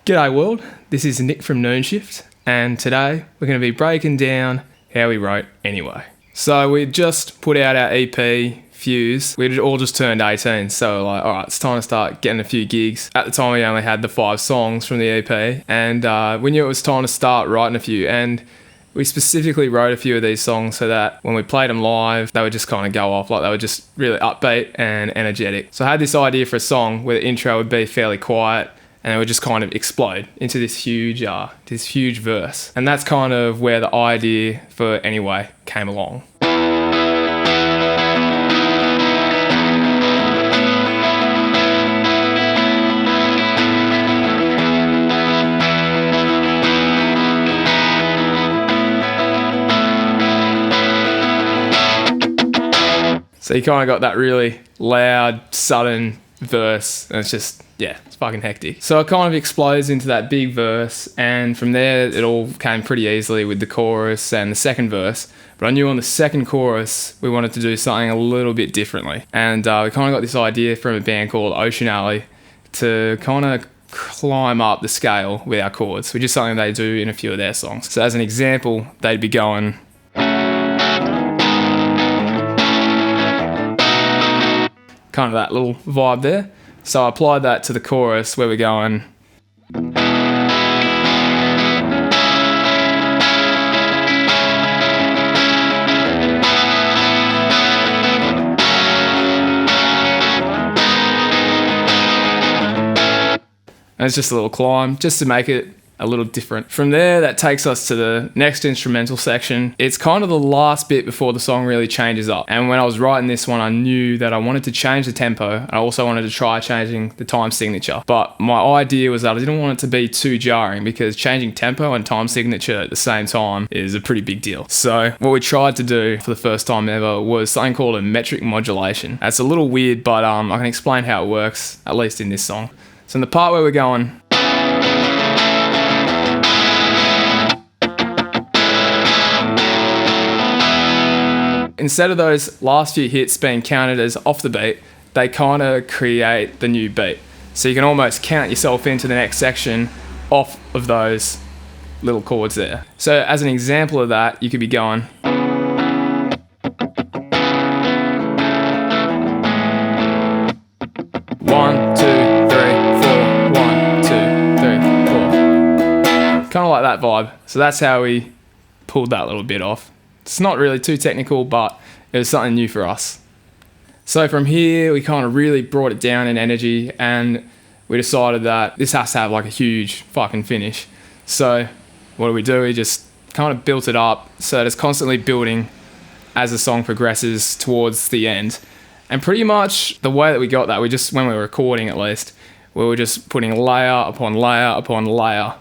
G'day world, this is Nick from Noon Shift, and today we're going to be breaking down how we wrote Anyway. So we just put out our EP, Fuse. We'd all just turned 18, so like, alright, it's time to start getting a few gigs. At the time we only had the 5 songs from the EP, and we knew it was time to start writing a few, and we specifically wrote a few of these songs so that when we played them live, they would just kind of go off, like they were just really upbeat and energetic. So I had this idea for a song where the intro would be fairly quiet, and it would just kind of explode into this huge verse. And that's kind of where the idea for Anyway came along. So you kind of got that really loud, sudden verse, and it's just, yeah, it's fucking hectic. So it kind of explodes into that big verse, and from there it all came pretty easily with the chorus and the second verse. But I knew on the second chorus we wanted to do something a little bit differently, and we kind of got this idea from a band called Ocean Alley to kind of climb up the scale with our chords, which is something they do in a few of their songs. So as an example, they'd be going, kind of that little vibe there. So I applied that to the chorus where we're going, and it's just a little climb just to make it a little different. From there, that takes us to the next instrumental section. It's kind of the last bit before the song really changes up. And when I was writing this one, I knew that I wanted to change the tempo. I also wanted to try changing the time signature. But my idea was that I didn't want it to be too jarring, because changing tempo and time signature at the same time is a pretty big deal. So what we tried to do for the first time ever was something called a metric modulation. It's a little weird, but I can explain how it works, at least in this song. So in the part where we're going, instead of those last few hits being counted as off the beat, they kind of create the new beat. So you can almost count yourself into the next section off of those little chords there. So as an example of that, you could be going, 1, 2, 3, 4, 1, 2, 3, 4. Kind of like that vibe. So that's how we pulled that little bit off. It's not really too technical, but it was something new for us. So from here, we kind of really brought it down in energy, and we decided that this has to have like a huge fucking finish. So what do? We just kind of built it up so that it's constantly building as the song progresses towards the end. And pretty much the way that we got that, when we were recording at least, we were just putting layer upon layer upon layer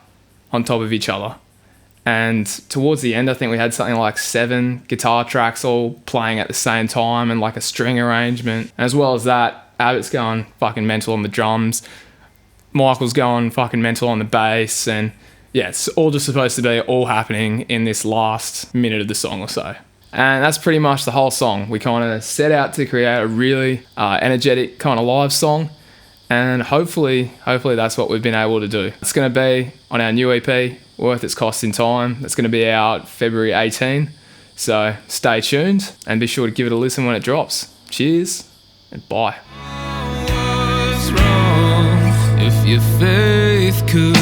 on top of each other. And towards the end, I think we had something like 7 guitar tracks all playing at the same time, and like a string arrangement. And as well as that, Abbott's going fucking mental on the drums, Michael's going fucking mental on the bass, and yeah, it's all just supposed to be all happening in this last minute of the song or so. And that's pretty much the whole song. We kind of set out to create a really energetic kind of live song, and hopefully that's what we've been able to do. It's going to be on our new EP, Worth Its Cost in Time. That's going to be out February 18. So stay tuned and be sure to give it a listen when it drops. Cheers and bye. What's wrong if your faith could